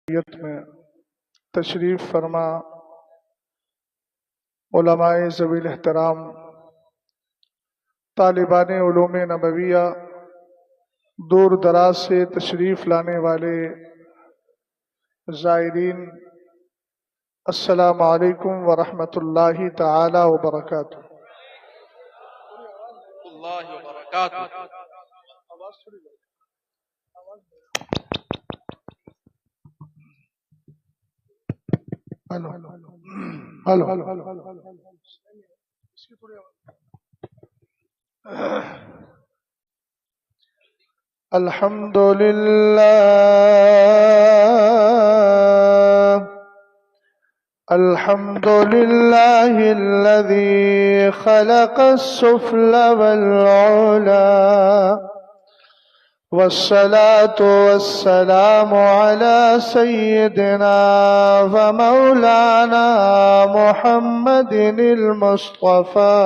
میں تشریف فرما علماء ذوی احترام، طالبان علوم نبویہ، دور دراز سے تشریف لانے والے زائرین، السلام علیکم ورحمۃ اللہ تعالی وبرکاتہ۔ اللہ وبرکاتہ۔ الحمد للہ الحمد للہ الذی خلق السفل والعلا، والصلاة والسلام على سيدنا ومولانا محمد المصطفى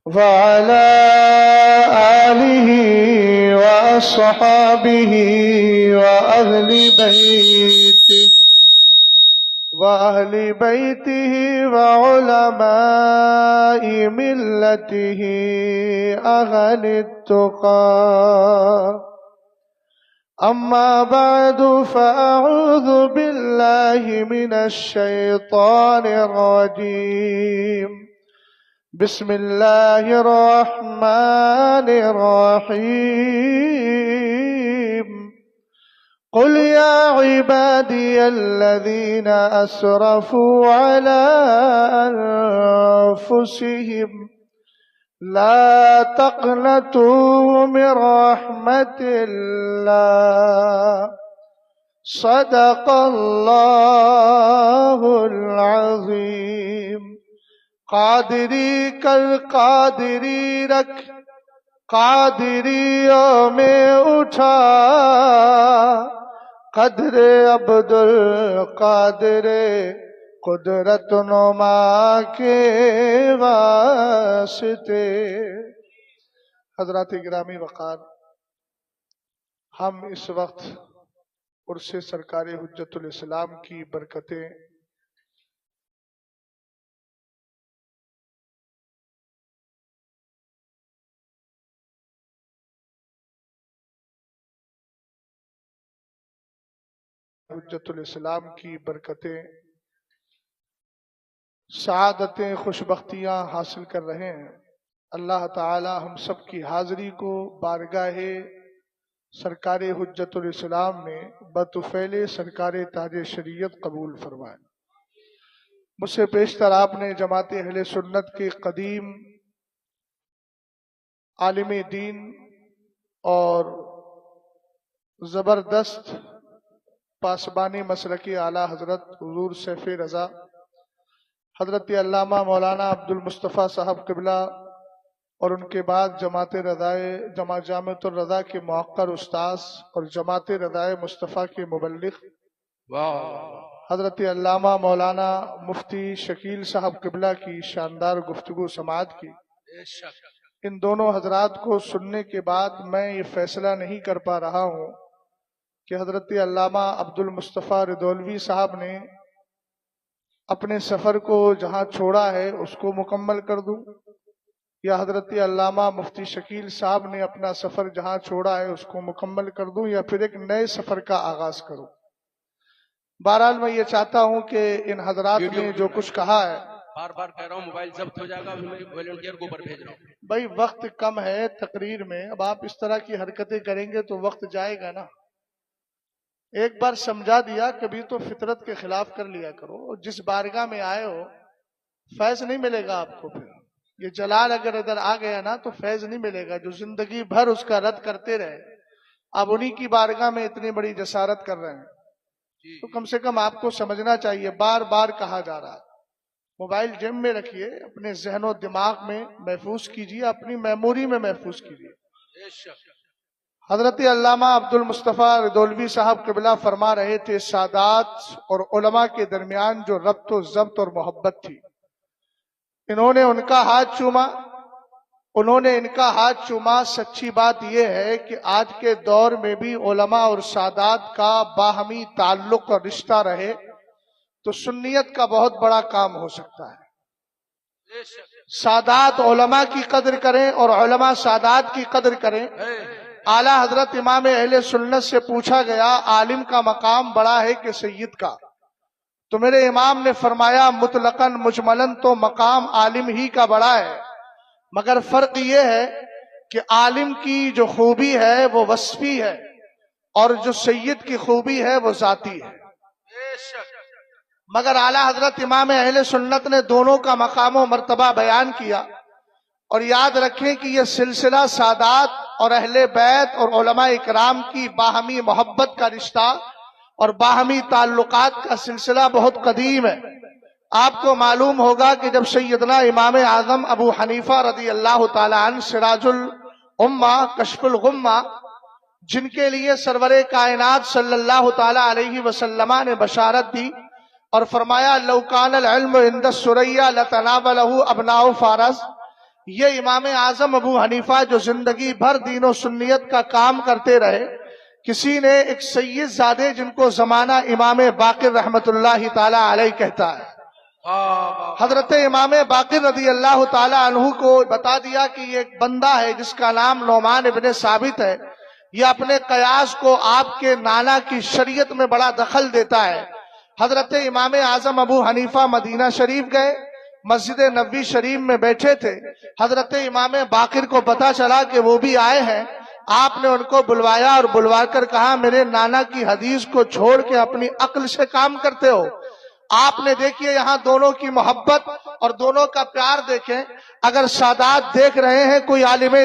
وعلى آله وأصحابه وأهل بيته وعلماء ملته أهل التقى. أما بعد فأعوذ بالله من الشيطان الرجيم. بسم الله الرحمن الرحيم. قل يا عبادي الذين أسرفوا على أنفسهم لا تقنطوا من رحمة الله، صدق الله العظيم. قادری کر قادری رکھ قادریوں میں اٹھا، قدر عبد القادر قدرت نما کے واسطے. حضرات گرامی وقار، ہم اس وقت عرس سرکار حجت الاسلام کی برکتیں حجت الاسلام کی برکتیں، سعادتیں، خوشبختیاں حاصل کر رہے ہیں. اللہ تعالی ہم سب کی حاضری کو بارگاہ سرکار حجت الاسلام میں بطفیل سرکار تاج شریعت قبول فرمائے. مجھ سے پیشتر آپ نے جماعت اہل سنت کے قدیم عالم دین اور زبردست پاسبانی مسلکی اعلیٰ حضرت حضور سیف رضا حضرت علامہ مولانا عبد المصطفیٰ صاحب قبلہ اور ان کے بعد جماعت الرضا کے موقر استاذ اور جماعت رضائے مصطفیٰ کے مبلغ حضرت علامہ مولانا مفتی شکیل صاحب قبلہ کی شاندار گفتگو سماعت کی. ان دونوں حضرات کو سننے کے بعد میں یہ فیصلہ نہیں کر پا رہا ہوں کہ حضرت علامہ عبد المصطفیٰ ردولوی صاحب نے اپنے سفر کو جہاں چھوڑا ہے اس کو مکمل کر دوں، یا حضرت علامہ مفتی شکیل صاحب نے اپنا سفر جہاں چھوڑا ہے اس کو مکمل کر دوں، یا پھر ایک نئے سفر کا آغاز کروں. بہرحال میں یہ چاہتا ہوں کہ ان حضرات نے جو کچھ کہا ہے، بار بار کہہ رہا ہوں موبائل ضبط ہو جائے گا، والنٹیئر کو اوپر بھیج رہا ہوں. بھائی وقت کم ہے تقریر میں، اب آپ اس طرح کی حرکتیں کریں گے تو وقت جائے گا نا. ایک بار سمجھا دیا، کبھی تو فطرت کے خلاف کر لیا کرو. جس بارگاہ میں آئے ہو فیض نہیں ملے گا آپ کو. پھر یہ جلال اگر ادھر آ گیا نا تو فیض نہیں ملے گا. جو زندگی بھر اس کا رد کرتے رہے، اب انہی کی بارگاہ میں اتنی بڑی جسارت کر رہے ہیں، تو کم سے کم آپ کو سمجھنا چاہیے. بار بار کہا جا رہا ہے موبائل جیب میں رکھیے، اپنے ذہن و دماغ میں محفوظ کیجیے، اپنی میموری میں محفوظ کیجیے. حضرت علامہ عبد المصطفیٰ ردولوی صاحب قبلہ فرما رہے تھے سادات اور علماء کے درمیان جو ربط و ضبط اور محبت تھی، انہوں نے ان کا ہاتھ چوما انہوں نے ان کا ہاتھ چوما. سچی بات یہ ہے کہ آج کے دور میں بھی علماء اور سادات کا باہمی تعلق اور رشتہ رہے تو سنیت کا بہت بڑا کام ہو سکتا ہے. سادات علماء کی قدر کریں اور علماء سادات کی قدر کریں. اعلیٰ حضرت امام اہل سنت سے پوچھا گیا عالم کا مقام بڑا ہے کہ سید کا؟ تو میرے امام نے فرمایا مطلقاً مجملاً تو مقام عالم ہی کا بڑا ہے، مگر فرق یہ ہے کہ عالم کی جو خوبی ہے وہ وصفی ہے اور جو سید کی خوبی ہے وہ ذاتی ہے. مگر اعلیٰ حضرت امام اہل سنت نے دونوں کا مقام و مرتبہ بیان کیا. اور یاد رکھیں کہ یہ سلسلہ سادات اور اہل بیت اور علماء اکرام کی باہمی محبت کا رشتہ اور باہمی تعلقات کا سلسلہ بہت قدیم ہے. آپ کو معلوم ہوگا کہ جب سیدنا امام اعظم ابو حنیفہ رضی اللہ تعالی عنہ سراج الامہ کشف الغمہ، جن کے لیے سرور کائنات صلی اللہ تعالی علیہ وسلم نے بشارت دی اور فرمایا لو کان العلم عند الثریا لتناولہ ابناء فارس، یہ امام اعظم ابو حنیفہ جو زندگی بھر دین و سنیت کا کام کرتے رہے، کسی نے ایک سید زادے جن کو زمانہ امام باقر رحمت اللہ تعالی علیہ کہتا ہے، حضرت امام باقر رضی اللہ تعالی عنہ کو بتا دیا کہ یہ ایک بندہ ہے جس کا نام نعمان ابن ثابت ہے، یہ اپنے قیاس کو آپ کے نانا کی شریعت میں بڑا دخل دیتا ہے. حضرت امام اعظم ابو حنیفہ مدینہ شریف گئے، مسجد نبوی شریف میں بیٹھے تھے. حضرت امام باقر کو پتا چلا کہ وہ بھی آئے ہیں. آپ نے ان کو بلوایا اور بلوا کر کہا میرے نانا کی حدیث کو چھوڑ کے اپنی عقل سے کام کرتے ہو. آپ نے دیکھیے یہاں دونوں کی محبت اور دونوں کا پیار دیکھیں. اگر سادات دیکھ رہے ہیں کوئی عالم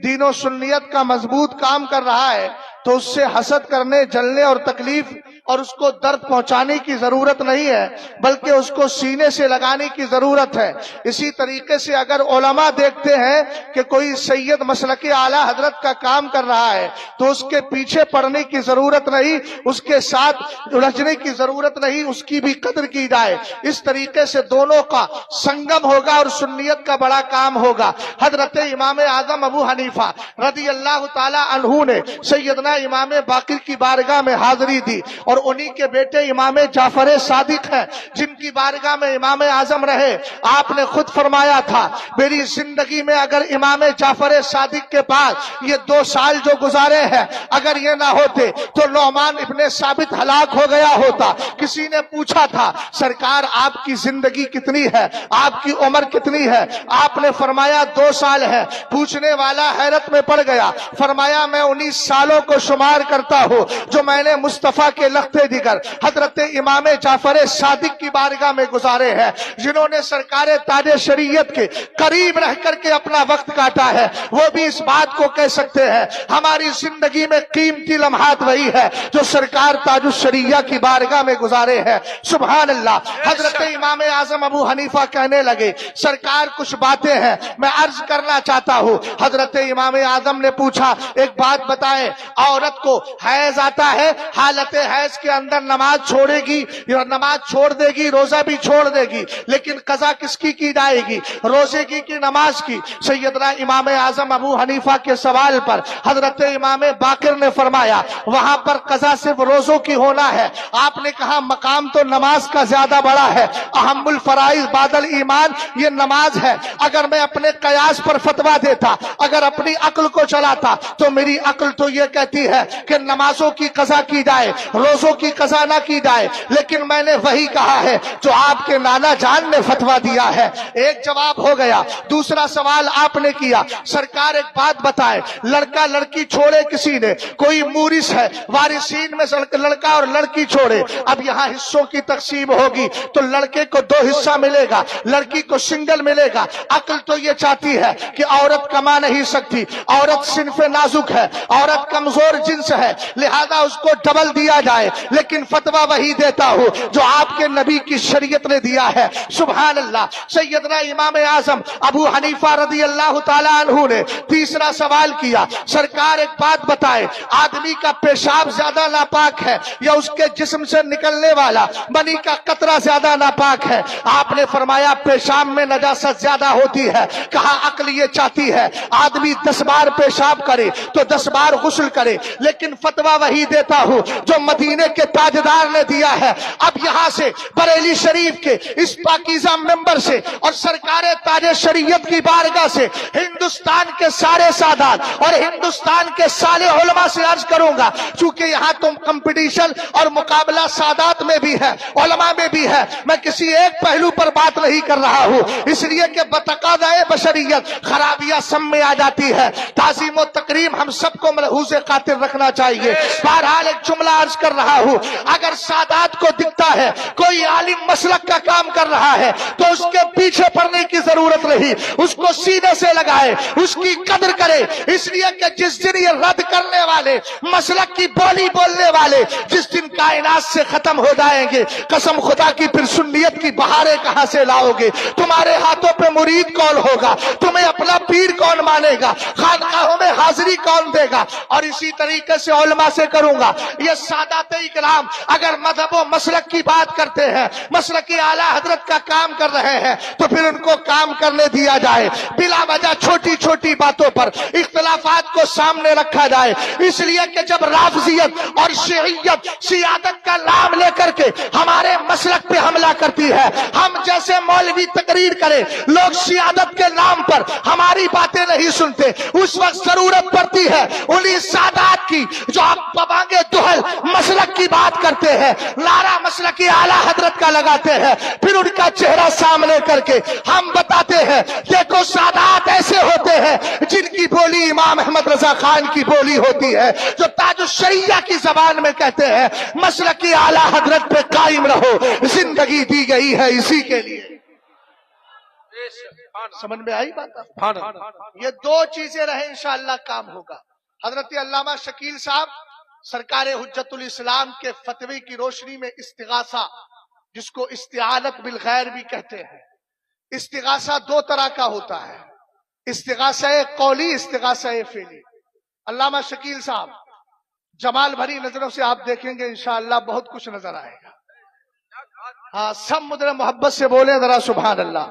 دین و سنیت کا مضبوط کام کر رہا ہے تو اس سے حسد کرنے، جلنے اور تکلیف اور اس کو درد پہنچانے کی ضرورت نہیں ہے، بلکہ اس کو سینے سے لگانے کی ضرورت ہے. اسی طریقے سے اگر علماء دیکھتے ہیں کہ کوئی سید مسلک اعلیٰ حضرت کا کام کر رہا ہے تو اس کے پیچھے پڑنے کی ضرورت نہیں، اس کے ساتھ الجھنے کی ضرورت نہیں، اس کی بھی قدر کی جائے. اس طریقے سے دونوں کا سنگم ہوگا اور سنیت کا بڑا کام ہوگا. حضرت امام اعظم ابو حنیفہ رضی اللہ تعالی عنہ نے سیدنا امام باقر کی بارگاہ میں حاضری دی اور انہی کے بیٹے امام جعفر صادق ہیں جن کی بارگاہ میں امام اعظم رہے. آپ نے خود فرمایا تھا میری زندگی میں اگر امام جعفر صادق کے پاس یہ 2 سال جو گزارے ہیں اگر یہ نہ ہوتے تو نعمان ابن ثابت ہلاک ہو گیا ہوتا. کسی نے پوچھا تھا سرکار آپ کی زندگی کتنی ہے، آپ کی عمر کتنی ہے؟ آپ نے فرمایا 2 سال ہے. پوچھنے والا حیرت میں پڑ گیا، فرمایا میں 19 سالوں کو شمار کرتا ہوں جو میں نے مصطفیٰ کے لختے دیگر حضرت امام جعفر صادق کی بارگاہ میں گزارے ہیں، جنہوں نے سرکار تاج شریعت کے قریب رہ کر کے اپنا وقت کاٹا ہے. وہ بھی اس بات کو کہہ سکتے ہیں ہماری زندگی میں قیمتی لمحات وہی ہے جو سرکار تاج الشریعہ کی بارگاہ میں گزارے ہیں. سبحان اللہ. حضرت امام اعظم ابو حنیفہ کہنے لگے سرکار کچھ باتیں ہیں میں عرض کرنا چاہتا ہوں. حضرت امام اعظم نے پوچھا ایک بات بتائیں، عورت کو حیض آتا ہے، حالت حیض کے اندر نماز چھوڑے گی، نماز چھوڑ دے گی، روزہ بھی چھوڑ دے گی، لیکن قضا کس کی جائے گی، روزے کی نماز کی؟ سیدنا امام اعظم ابو حنیفہ کے سوال پر حضرت امام باقر نے فرمایا وہاں پر قضا صرف روزوں کی ہونا ہے. آپ نے کہا مقام تو نماز کا زیادہ بڑا ہے، اہم الفرائض بعد الایمان یہ نماز ہے. اگر میں اپنے قیاس پر فتویٰ دیتا، اگر اپنی عقل کو چلاتا تو میری عقل تو یہ کہتی ہے کہ نمازوں کی قضا کی جائے، روزوں کی قضا نہ کی جائے، لیکن میں نے وہی کہا ہے جو آپ کے نانا جان نے فتویٰ دیا ہے. ایک جواب ہو گیا. دوسرا سوال آپ نے کیا سرکار ایک بات بتائے، لڑکا لڑکی چھوڑے کسی نے، کوئی مورث ہے وارثین میں لڑکا اور لڑکی چھوڑے، اب یہاں حصوں کی تقسیم ہوگی تو لڑکے کو 2 حصہ ملے گا، لڑکی کو سنگل ملے گا. عقل تو یہ چاہتی ہے کہ عورت کما نہیں سکتی، عورت صنف نازک ہے، عورت کمزور اور جنس ہے لہذا اس کو ڈبل دیا جائے، لیکن فتویٰ وہی دیتا ہوں جو آپ کے نبی کی شریعت نے دیا ہے۔ سبحان اللہ۔ سیدنا امام اعظم ابو حنیفہ رضی اللہ تعالیٰ عنہ نے تیسرا سوال کیا، سرکار ایک بات بتائے، آدمی کا پیشاب زیادہ ناپاک ہے یا اس کے جسم سے نکلنے والا منی کا قطرہ زیادہ ناپاک ہے؟ آپ نے فرمایا پیشاب میں نجاست زیادہ ہوتی ہے۔ کہا عقل یہ چاہتی ہے آدمی 10 بار پیشاب کرے تو 10 بار غسل کرے، لیکن فتویٰ وہی دیتا ہوں جو مدینے کے تاجدار نے دیا ہے۔ اب یہاں سے بریلی شریف کے اس پاکیزہ ممبر سے اور سرکار تاج شریعت کی بارگاہ سے ہندوستان کے سارے سادات اور ہندوستان کے سارے علماء سے عرض کروں گا، چونکہ یہاں تم کمپٹیشن اور مقابلہ سادات میں بھی ہے، علماء میں بھی ہے، میں کسی ایک پہلو پر بات نہیں کر رہا ہوں، اس لیے کہ بتقاضۂ بشریت خرابیاں سب میں آ جاتی ہے۔ تعظیم و تکریم ہم سب کو ملحوظ خاطر رکھنا چاہیے۔ بہرحال ایک جملہ عرض کر رہا ہوں، اگر سادات کو دکھتا ہے کوئی عالم مسلک کا کام کر رہا ہے تو اس کے پیچھے پڑنے کی ضرورت نہیں، اس کو سینے سے لگائے، اس کی قدر کرے، اس لیے کہ جس دن یہ رد کرنے والے مسلک کی بولی بولنے والے جس دن کائنات سے ختم ہو جائیں گے، قسم خدا کی پھر سنیت کی بہاریں کہاں سے لاؤ گے؟ تمہارے ہاتھوں پہ مرید کون ہوگا؟ تمہیں اپنا پیر کون مانے گا؟ خانقاہوں میں حاضری کون دے گا؟ اور اسی طریقے سے علماء سے کروں گا، یہ سادات اکرام اگر مذہب و مسلک کی بات کرتے ہیں، مسلک کی اعلیٰ حضرت کا کام کر رہے ہیں تو پھر ان کو کام کرنے دیا جائے، بلا وجہ چھوٹی چھوٹی باتوں پر اختلافات کو سامنے رکھا جائے، اس لیے کہ جب رافضیت اور شیعیت سیادت کا نام لے کر کے ہمارے مسلک پہ حملہ کرتی ہے، ہم جیسے مولوی تقریر کرے لوگ سیادت کے نام پر ہماری باتیں نہیں سنتے، اس وقت ضرورت پڑتی ہے انہی سادات کی جو آپ پبانگے دہل مسلک کی بات کرتے ہیں، نعرہ مسلک کی اعلیٰ حضرت کا لگاتے ہیں، پھر ان کا چہرہ سامنے کر کے ہم بتاتے ہیں دیکھو سادات ایسے ہوتے ہیں جن کی بولی امام احمد رضا خان کی بولی ہوتی ہے، جو تاج الشریعہ کی زبان میں کہتے ہیں مسلک کی اعلیٰ حضرت پہ قائم رہو، زندگی دی گئی ہے اسی کے لیے۔ سمجھ میں آئی بات؟ یہ دو چیزیں رہیں انشاءاللہ کام ہوگا۔ حضرت علامہ شکیل صاحب سرکار حجت الاسلام کے فتوی کی روشنی میں استغاثہ، جس کو استعانت بالخیر بھی کہتے ہیں، استغاثہ دو طرح کا ہوتا ہے، استغاثہ قولی، استغاثہ فعلی۔ علامہ شکیل صاحب جمال بھری نظروں سے آپ دیکھیں گے انشاءاللہ بہت کچھ نظر آئے گا۔ ہاں سب مدر محبت سے بولیں ذرا سبحان اللہ۔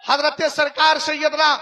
حضرت سرکار سیدنا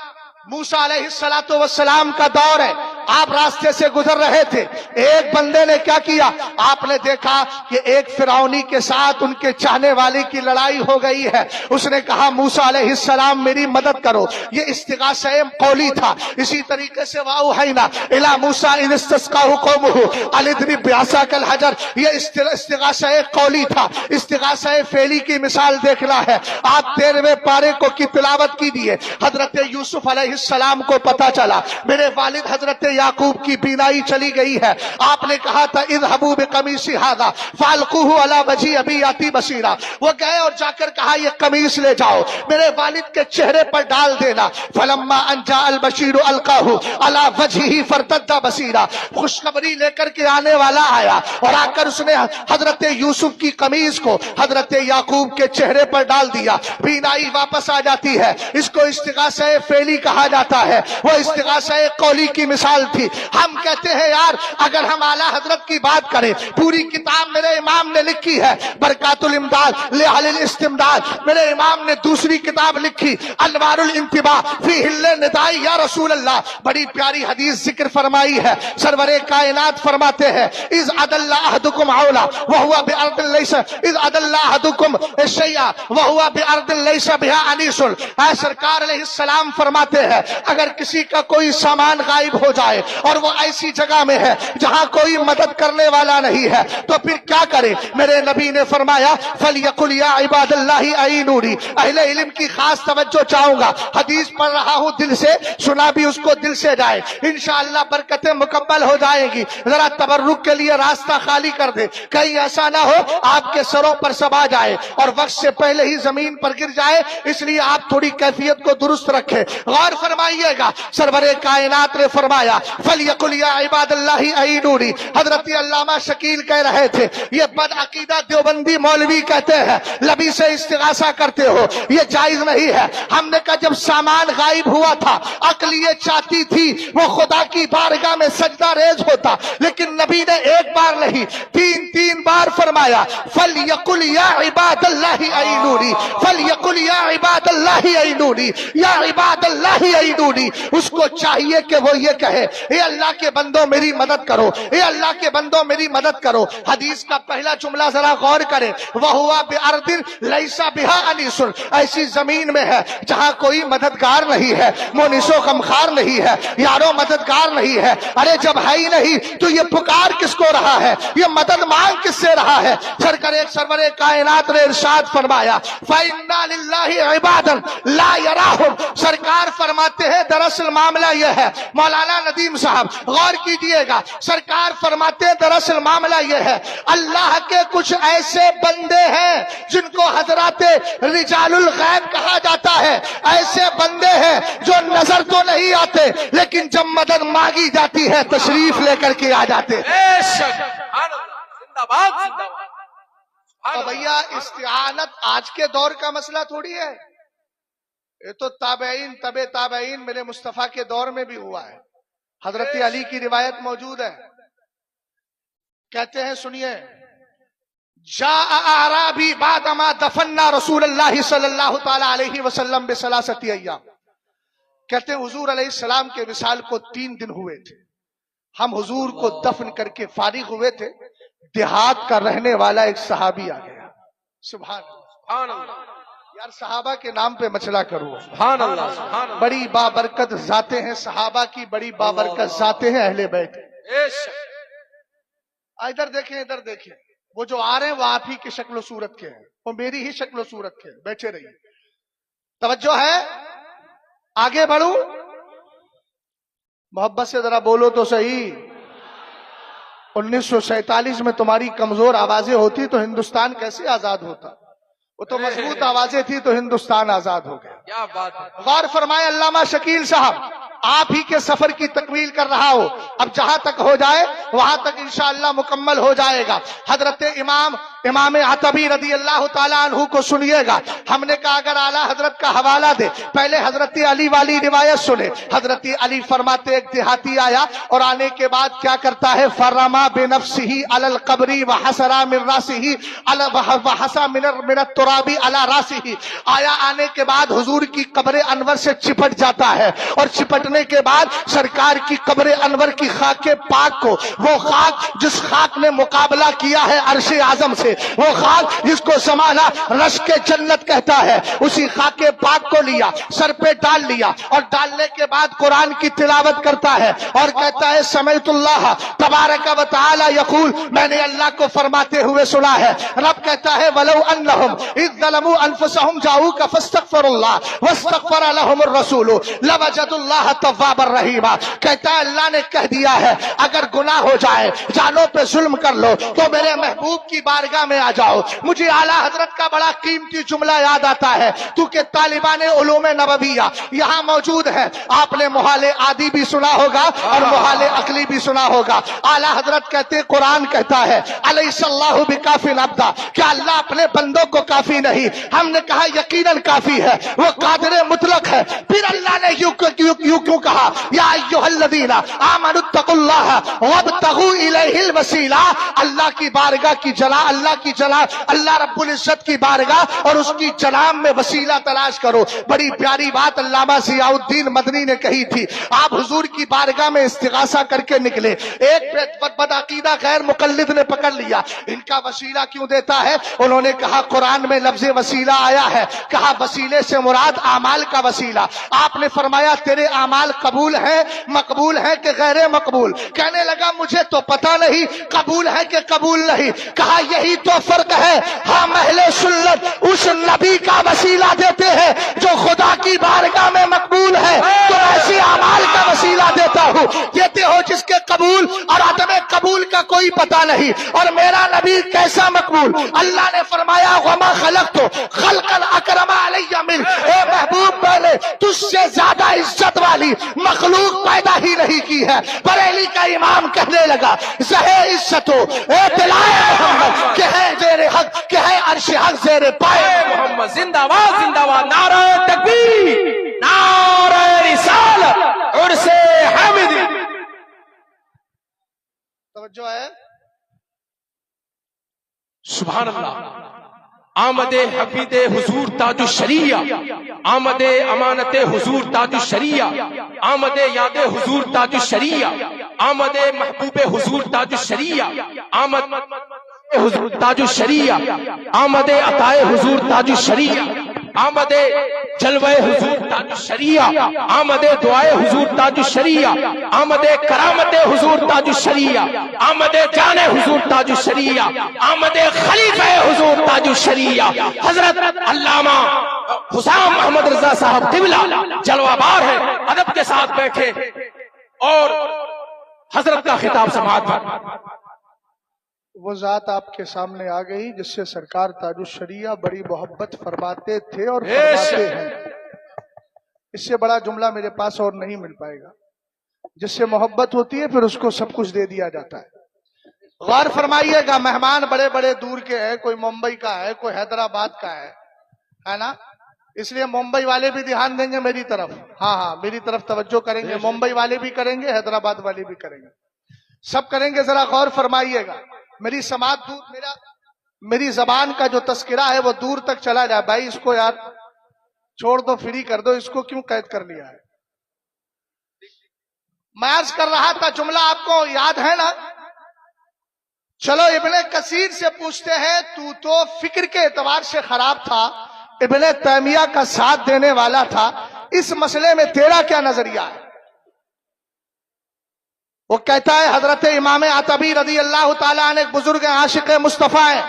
موسیٰ علیہ السلام کا دور ہے، آپ راستے سے گزر رہے تھے، ایک بندے نے کیا کیا، آپ نے دیکھا کہ ایک فرعونی کے ساتھ ان کے چاہنے والے کی لڑائی ہو گئی ہے، اس نے کہا موسیٰ علیہ السلام میری مدد کرو، یہ استغاثہ قولی تھا۔ اسی طریقے سے وَأَوْحَيْنَا إِلَىٰ مُوسَىٰ إِذِ اسْتَسْقَاهُ قَوْمُهُ أَنِ اضْرِب بِّعَصَاكَ الْحَجَرَ، یہ استغاثہ قولی تھا۔ استغاثہ فعلی کی مثال دیکھنا ہے، آپ 13ویں پارے کو کی تلاوت کیجیے۔ حضرت یوسف علیہ السلام کو پتا چلا میرے والد حضرت یعقوب کی بینائی چلی گئی ہے، آپ نے کہا تھا اذهبوا بقمیصی ھذا فالقوه علی وجهی ابی یاتی بصیرا، وہ گئے اور جا کر کہا یہ قمیص لے جاؤ میرے والد کے چہرے پر ڈال دینا، فلما ان جاء البشیر القاہ علی وجهہ فارتد بصیرا، خوشخبری لے کر کے آنے والا آیا اور آ کر اس نے حضرت یوسف کی قمیص کو حضرت یعقوب کے چہرے پر ڈال دیا، بینائی واپس آ جاتی ہے۔ اس کو استغاثہ فعلی کہا جاتا ہے، وہ استغاثہ قولی کی مثال تھی۔ ہم کہتے ہیں یار اگر ہم اعلیٰ حضرت کی بات کریں، پوری کتاب میرے امام نے لکھی ہے برکات الامداد لأہل الاستمداد، میرے امام نے دوسری کتاب لکھی انوار الانتباہ فی حل ندائی یا رسول اللہ، بڑی پیاری حدیث ذکر فرمائی ہے، سرور کائنات فرماتے ہیں اذ اضل احدکم عولا وہو بارض لیس اذ اضل احدکم الشیء وہو بارض لیس بها انیس، اے سرکار علیہ السلام فرماتے ہیں اگر کسی کا کوئی سامان غائب ہو جائے اور وہ ایسی جگہ میں ہے جہاں کوئی مدد کرنے والا نہیں ہے تو پھر کیا کرے؟ میرے نبی نے فرمایا فَلْيَقُلْ يَا عِبَادَ اللَّهِ أَعِينُونِي، اہل علم کی خاص توجہ چاہوں گا، حدیث پڑھ رہا ہوں دل سے، سنا بھی اس کو دل سے جائے، انشاءاللہ برکتیں مکمل ہو جائیں گی۔ ذرا تبرک کے لیے راستہ خالی کر دے، کہیں ایسا نہ ہو آپ کے سروں پر سب آ جائے اور وقت سے پہلے ہی زمین پر گر جائے، اس لیے آپ تھوڑی کیفیت کو درست رکھیں۔ غور فرمائیے گا، سرور کائنات نے فرمایا فَلْيَقُلْ يَا عِبَادَ اللَّهِ أَعِينُونِي. حضرت علامہ شکیل کہہ رہے تھے یہ بد عقیدہ دیوبندی مولوی کہتے ہیں نبی سے استغاثہ کرتے ہو، یہ جائز نہیں ہے. ہم نے کہا جب سامان غائب ہوا تھا عقل یہ چاہتی تھی وہ خدا کی بارگاہ میں سجدہ ریز ہوتا، لیکن نبی نے ایک بار نہیں تین بار فرمایا فَلْيَقُلْ يَا عِبَادَ اللَّهِ أَعِينُونِي فَلْيَقُلْ يَا عِبَادَ اللَّهِ أَعِينُونِي يَا عِبَادَ اللَّهِ أَعِينُونِي. اس کو چاہیے کہ وہ یہ کہے اے اللہ کے بندوں میری مدد کرو، اے اللہ کے بندوں میری مدد کرو. حدیث کا پہلا جملہ ذرا غور کریں، وَهُوَ بِأَرْضٍ لَيْسَ بِهَا أَنِيسٌ. ایسی زمین میں ہے جہاں کوئی مددگار نہیں ہے، مونس و غمخوار نہیں ہے، یارو مددگار نہیں ہے. ارے جب ہے ہی نہیں تو یہ پکار کس کو رہا ہے، یہ مدد مانگ کس سے رہا ہے؟ سرور کائنات نے ارشاد فرمایا فَإِنَّا لِلَّهِ عِبَادًا لَا يَرَاهُمْ. سرکار فرماتے ہیں دراصل معاملہ یہ ہے، مولانا ندیم صاحب غور کیجئے گا، سرکار فرماتے ہیں دراصل معاملہ یہ ہے اللہ کے کچھ ایسے بندے ہیں جن کو حضرات رجال الغیب کہا جاتا ہے. ایسے بندے ہیں جو نظر تو نہیں آتے لیکن جب مدد مانگی جاتی ہے تشریف لے کر کے آ جاتے. تو بھیا استعانت آج کے دور کا مسئلہ تھوڑی ہے، یہ تو تابعین تبع تابعین میرے مصطفیٰ کے دور میں بھی ہوا ہے. حضرت علی کی روایت موجود ہے، کہتے ہیں سنیے جاء اعرابی بعدما دفنا رسول اللہ صلی اللہ تعالی علیہ وسلم بثلاثۃ ایام. کہتے ہیں حضور علیہ السلام کے وصال کو 3 دن ہوئے تھے، ہم حضور کو دفن کر کے فارغ ہوئے تھے، دیہات کا رہنے والا ایک صحابی آ گیا. سبحان اللہ. یار صحابہ کے نام پہ مچلا کرو. سبحان اللہ سبحان اللہ. بڑی بابرکت ذاتیں ہیں صحابہ کی، بڑی بابرکت ذاتیں ہیں اہل بیت. ادھر دیکھیں ادھر دیکھیں، وہ جو آ رہے ہیں وہ آپ ہی کی شکل و صورت کے ہیں، وہ میری ہی شکل و صورت کے ہیں. بیٹھے رہیے، توجہ ہے، آگے بڑھوں، محبت سے ذرا بولو تو صحیح. 1947 میں تمہاری کمزور آوازیں ہوتی تو ہندوستان کیسے آزاد ہوتا؟ وہ تو مضبوط آوازیں تھی تو ہندوستان آزاد ہو گیا. کیا بات ہے. غور فرمائے علامہ شکیل صاحب، آپ ہی کے سفر کی تکمیل کر رہا ہو، اب جہاں تک ہو جائے وہاں تک انشاءاللہ مکمل ہو جائے گا. حضرت امام عتبی رضی اللہ تعالیٰ عنہ کو سنیے گا. ہم نے کہا اگر اعلیٰ حضرت کا حوالہ دے، پہلے حضرت علی والی روایت سنے. حضرت علی فرماتے ایک دیہاتی آیا اور آنے کے بعد کیا کرتا ہے فرما بنفسہ علی القبر وحسرا من راسہ وحسا من التراب علی راسہ. آیا آنے کے بعد حضور کی قبر انور سے چپٹ جاتا ہے اور چپٹنے کے بعد سرکار کی قبر انور کی خاک پاک کو، وہ خاک جس خاک نے مقابلہ کیا ہے عرش اعظم سے، وہ خاک جس کو زمانہ رشک جنت کہتا ہے، اسی خاک پاک کو لیا، سر پہ ڈال لیا اور ڈالنے کے بعد قرآن کی تلاوت کرتا ہے اور کہتا ہے سمعت اللہ تبارک و تعالی یقول، میں نے اللہ کو فرماتے ہوئے سنا ہے. رب کہتا ہے ولو انہم اذ ظلموا انفسہم جاؤک فاستغفروا اللہ واستغفر لهم الرسول لوجدوا اللہ توابا رحیما. کہتا ہے اللہ نے کہہ دیا ہے اگر گناہ ہو جائے، جانوں پہ ظلم کر لو تو میرے محبوب کی بارگاہ میں آ جاؤ. مجھے اعلیٰ حضرت کا بڑا قیمتی جملہ یاد آتا ہے، تو کہ طالبان علوم نبویہ یہاں موجود ہے. آپ نے محال عادی بھی سنا ہوگا اور محال عقلی بھی سنا ہوگا. اعلیٰ حضرت کہتے قرآن کہتا ہے الیس اللہ بکاف عبدا، کیا اللہ اپنے بندوں کو کافی نہیں؟ ہم نے کہا یقیناً کافی ہے، وہ قادر مطلق ہے. پھر اللہ نے یوں کیوں کہا یا ایھا الذین آمنوا اتقوا اللہ وابتغوا الیہ الوسیلہ. اللہ کی بارگاہ کی جناب، اللہ کی جناب، اللہ رب العزت کی بارگاہ اور اس کی جناب میں وسیلہ تلاش کرو. بڑی پیاری بات علامہ ضیاء الدین مدنی نے کہی تھی. آپ حضور کی بارگاہ میں استغاثہ کر کے نکلے، ایک بدعقیدہ غیر مقلد نے پکڑ لیا، ان کا وسیلہ کیوں دیتا ہے؟ انہوں نے کہا قرآن میں لفظ وسیلہ آیا ہے، کہا وسیلے سے مراد اعمال کا وسیلہ. آپ نے فرمایا تیرے اعمال قبول ہیں، مقبول ہیں کہ غیر مقبول؟ کہنے لگا مجھے تو پتہ نہیں قبول ہے کہ قبول نہیں. کہا یہی تو فرق ہے. ہم اہل سنت اس نبی کا وسیلہ دیتے ہیں جو خدا کی بارگاہ میں مقبول ہے. تو ایسی اعمال کا وسیلہ دیتا ہوں دیتے ہو جس کے قبول اور عدم قبول کا کوئی پتہ نہیں. اور میرا نبی کیسا مقبول؟ اللہ نے فرمایا وما خلقت خلقا اکرم علی من. اے محبوب میں نے تجھ سے زیادہ عزت والی مخلوق پیدا ہی نہیں کی ہے. بریلی کا امام کہنے لگا زہے عزت ہو اے دلائے محمد کہ ہے زیر حق کہ ہے عرش حق زیر پائے محمد. زندہ باد زندہ باد. نعرہ تکبیر نعرہ رسالت عرس حامد. توجہ ہے. سبحان اللہ. آمد حفیظ حضور تاج الشریعہ، آمد امانت حضور تاج الشریعہ، آمد یاد حضور تاج الشریعہ، آمد محبوب حضور تاج الشریعہ، آمد حضور تاج الشریعہ، آمد عطائے حضور تاج الشریعہ، آمد جلوہ حضور تاج الشریعہ، آمد دعائے حضور تاج الشریعہ، آمد کرامت حضور تاج الشریعہ، آمد جان حضور تاج الشریعہ، آمد خلیفہ حضور تاج الشریعہ. حضرت علامہ حسام محمد رضا صاحب قبلہ جلوہ بار ہے، ادب کے ساتھ بیٹھے اور حضرت کا خطاب سماعت فرمائیں. وہ ذات آپ کے سامنے آ گئی جس سے سرکار تاج الشریعہ بڑی محبت فرماتے تھے اور فرماتے ہیں. اس سے بڑا جملہ میرے پاس اور نہیں مل پائے گا. جس سے محبت ہوتی ہے پھر اس کو سب کچھ دے دیا جاتا ہے. غور فرمائیے گا، مہمان بڑے بڑے دور کے ہیں، کوئی ممبئی کا ہے، کوئی حیدرآباد کا ہے نا. اس لیے ممبئی والے بھی دھیان دیں گے میری طرف. ہاں میری طرف توجہ کریں گے. ممبئی والے بھی کریں گے، حیدرآباد والے بھی کریں گے، سب کریں گے. ذرا غور فرمائیے گا. میری سماعت دور، میری زبان کا جو تذکرہ ہے وہ دور تک چلا جائے. بھائی اس کو یار چھوڑ دو، فری کر دو، اس کو کیوں قید کر لیا ہے؟ میں عرض کر رہا تھا، جملہ آپ کو یاد ہے نا. چلو ابن کثیر سے پوچھتے ہیں، تو فکر کے اعتبار سے خراب تھا، ابن تیمیہ کا ساتھ دینے والا تھا، اس مسئلے میں تیرا کیا نظریہ ہے؟ وہ کہتا ہے حضرت امام عتبی رضی اللہ تعالیٰ عنہ ایک بزرگ عاشق مصطفیٰ ہیں.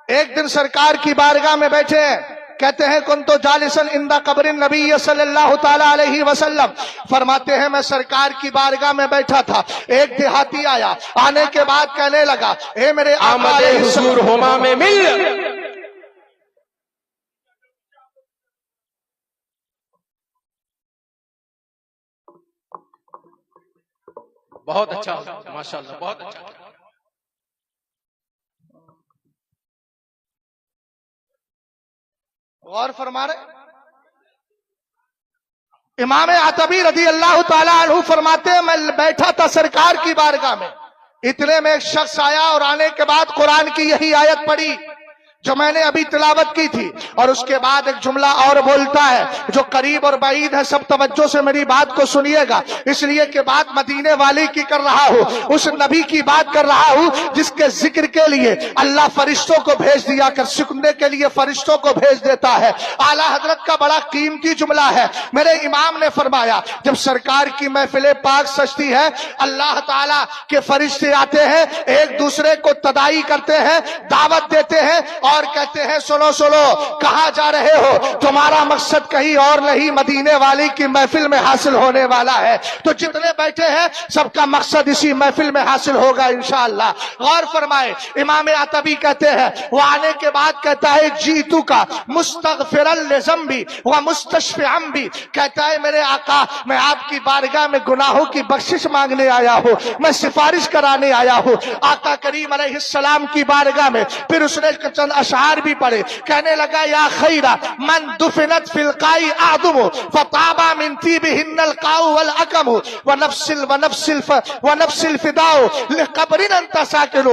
ایک دن سرکار کی بارگاہ میں بیٹھے ہیں. کہتے ہیں کنتو جالسا عند قبر النبی صلی اللہ تعالیٰ علیہ وسلم. فرماتے ہیں میں سرکار کی بارگاہ میں بیٹھا تھا، ایک دیہاتی آیا، آنے کے بعد کہنے لگا اے میرے آمد حضور ہما میں مل. بہت اچھا ماشاءاللہ، بہت اچھا. غور فرما رہے. امام عتبی رضی اللہ تعالیٰ عنہ فرماتے ہیں میں بیٹھا تھا سرکار کی بارگاہ میں، اتنے میں ایک شخص آیا اور آنے کے بعد قرآن کی یہی آیت پڑھی جو میں نے ابھی تلاوت کی تھی، اور اس کے بعد ایک جملہ اور بولتا ہے جو قریب اور بعید ہے. سب توجہ سے میری بات کو سنیے گا، اس لیے کہ بات مدینے والی کی کر رہا ہوں، اس نبی کی بات کر رہا ہوں جس کے ذکر کے لیے اللہ فرشتوں کو بھیج دیا کر، سننے کے لیے فرشتوں کو بھیج دیتا ہے. اعلیٰ حضرت کا بڑا قیمتی جملہ ہے. میرے امام نے فرمایا جب سرکار کی محفل پاک سجتی ہے، اللہ تعالیٰ کے فرشتے آتے ہیں، ایک دوسرے کو تداعی کرتے ہیں، دعوت دیتے ہیں اور کہتے ہیں سنو سنو، کہاں جا رہے ہو؟ تمہارا مقصد کہیں اور نہیں، مدینے والی کی محفل میں حاصل ہونے والا ہے. تو جتنے بیٹھے ہیں سب کا مقصد اسی محفل میں حاصل ہوگا انشاءاللہ. غور فرمائے، امام عتبی کہتے ہیں وہ آنے کے بعد کہتا ہے جیتو کا مستغفرا لذنبی و مستشفعا بھی. کہتا ہے میرے آقا میں آپ کی بارگاہ میں گناہوں کی بخشش مانگنے آیا ہوں، میں سفارش کرانے آیا ہوں. آقا کریم علیہ السلام کی بارگاہ میں پھر اس نے چند اشعار بھی پڑھے. کہنے لگا یا خیرہ من دفنت فی القاء آدم فطاب من طیبہن القاء والعکم ونفس الفداء لقبر انت ساکن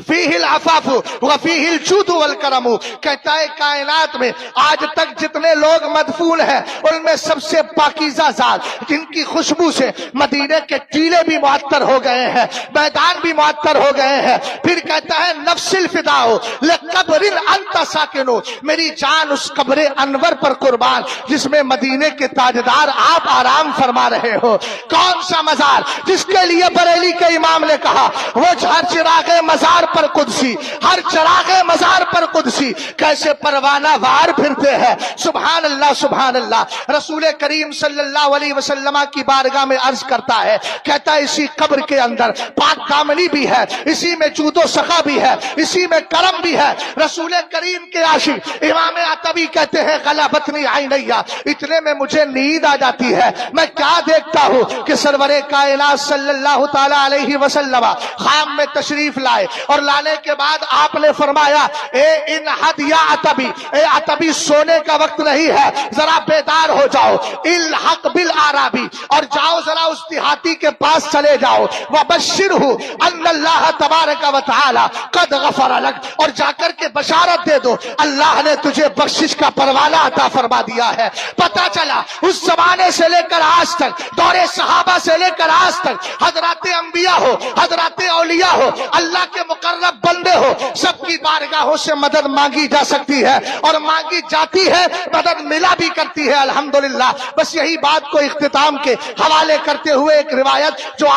فیہ العفاف وفیہ الجود والکرم. کہتا ہے کائنات میں آج تک جتنے لوگ مدفون ہیں ان میں سب سے پاکیزہ ذات جن کی خوشبو سے مدینے کے ٹیلے بھی معطر ہو گئے ہیں، میدان بھی معطر ہو گئے ہیں. پھر کہتا ہے نفس الفداء لقبر انت ساکن، میری جان اس قبر انور پر قربان جس میں مدینے کے تاجدار آپ آرام فرما رہے ہو. کون سا مزار جس کے لیے بریلی کے امام نے کہا وہ چراغ مزار پر قدسی، ہر چراغ مزار پر قدسی، کیسے پروانہ وار پھرتے ہیں. سبحان اللہ سبحان اللہ. رسول کریم صلی اللہ علیہ وسلم کی بارگاہ میں عرض کرتا ہے، کہتا ہے اسی قبر کے اندر پاک دامنی بھی ہے، اسی میں جود و سخا بھی ہے، اسی میں کرم بھی ہے. رسول کریم کے عاشق امام عتبی کہتے ہیں غلبتنی عینیا، اتنے میں مجھے نیند آ جاتی ہے. میں کیا دیکھتا ہوں کہ سرور کائنات صلی اللہ تعالی علیہ وسلم خام میں تشریف لائے، اور لانے کے بعد آپ نے فرمایا اے انحد یا عتبی، اے عتبی سونے کا وقت نہیں ہے، ذرا بیدار ہو جاؤ. الحق بالعرابی، اور جاؤ ذرا اس دیہاتی کے پاس چلے جاؤ. وبشرہ ان اللہ تبارک و تعالی قد غفر لک، اور جا کر کے بشارت دے دو اللہ نے تجھے بخشش کا پروانہ عطا فرما دیا ہے. پتہ چلا اس زمانے سے لے کر آج تک، دور صحابہ سے لے کر آج تک، حضرات انبیاء ہو، حضرات اولیاء ہو، اللہ کے مقرب بندے ہو، سب کی بارگاہوں سے مدد مانگی جا سکتی ہے اور مانگی جاتی ہے، مدد ملا بھی کرتی ہے الحمدللہ. بس یہی بات کو اختتام کے حوالے کرتے ہوئے ایک روایت جو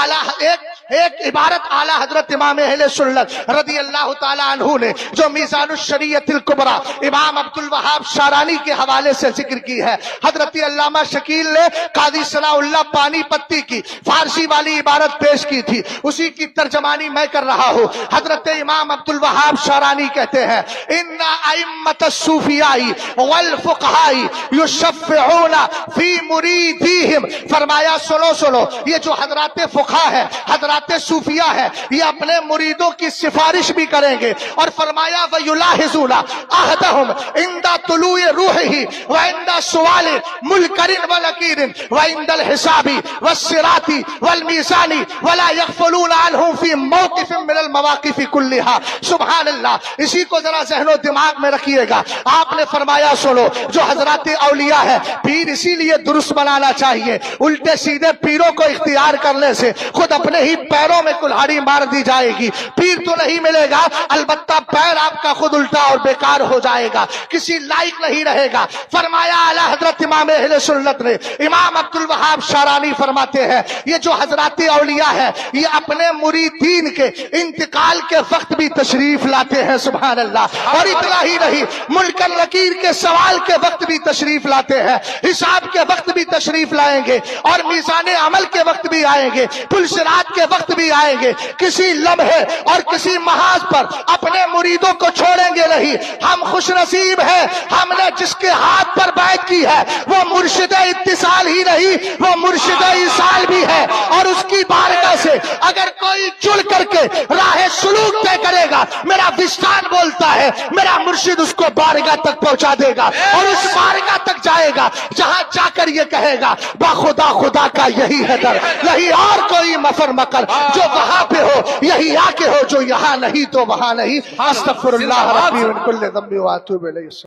ایک عبارت اعلیٰ حضرت امام اہل سنت رضی اللہ تعالی عنہ نے جو میزان الشریعت الکبریٰ امام عبد الوہاب شارانی کے حوالے سے ذکر کی ہے. حضرت علامہ شکیل نے قاضی ثناء اللہ پانی پتی کی فارسی والی عبارت پیش کی تھی، اسی کی ترجمانی میں کر رہا ہوں. حضرت امام عبد الوہاب شارانی کہتے ہیں ان ائمۃ الصوفیاء والفقہاء یشفعون فی مریدیہم، فرمایا سنو یہ جو حضرات فقہا ہے، حضرات صوفیاء ہے، یہ اپنے مریدوں کی سفارش بھی کریں گے. اور فرمایا وَيُلَاحِظُونَ عَهْدَهُمْ عِنْدَ طُلُوعِ رُوحِهِ وَعِنْدَ سُؤَالِ مُنْكَرٍ وَنَكِيرٍ وَعِنْدَ الْحِسَابِ وَالصِّرَاطِ وَالْمِيزَانِ وَلَا يَغْفَلُونَ عَنْهُمْ فِي مَوْقِفٍ مِّنَ الْمَوَاقِفِ كُلِّهَا. سبحان اللہ. اسی کو ذرا ذہن و دماغ میں رکھیے گا. آپ نے فرمایا سنو، جو حضرات اولیاء ہے پیر اسی لیے درست بنانا چاہیے، الٹے سیدھے پیروں کو اختیار کرنے سے خود اپنے ہی پیروں میں کلہاڑی مار دی جائے گی. پیر تو نہیں ملے گا، البتہ پیر آپ کا خود الٹا اور بیکار ہو جائے گا، کسی لائق نہیں رہے گا. فرمایا اعلیٰ حضرت امام اہل سنت نے امام عبد الوہاب شارانی فرماتے ہیں یہ جو حضرات اولیاء ہے یہ اپنے مریدین کے انتقال کے وقت بھی تشریف لاتے ہیں. سبحان اللہ. اور اتنا ہی نہیں، منکر نکیر کے سوال کے وقت بھی تشریف لاتے ہیں، حساب کے وقت بھی تشریف لائیں گے، اور میزان عمل کے وقت بھی آئیں گے، پل صراط کے وقت بھی آئیں گے. کسی لمحے اور کسی محاذ پر اپنے مریدوں کو چھوڑیں گے نہیں. ہم خوش نصیب ہیں، ہم نے جس کے ہاتھ پر بیعت کی ہے وہ مرشد اتصال ہی نہیں، وہ مرشد ایصال بھی ہے. اور اس کی بارگاہ سے اگر کوئی جڑ کر کے راہ سلوک طے کرے گا، میرا وجدان بولتا ہے میرا مرشد اس کو بارگاہ تک پہنچا دے گا، اور اس بارگاہ تک جائے گا جہاں جا کر یہ کہے گا باخدا خدا کا یہی ہے در، نہیں اور کوئی مفر مکر، جو وہاں پہ ہو یہی آ کے ہو، جو یہاں نہیں تو وہاں نہیں. استغفر اللہ ربی من کل ذنب واتوب الیہ.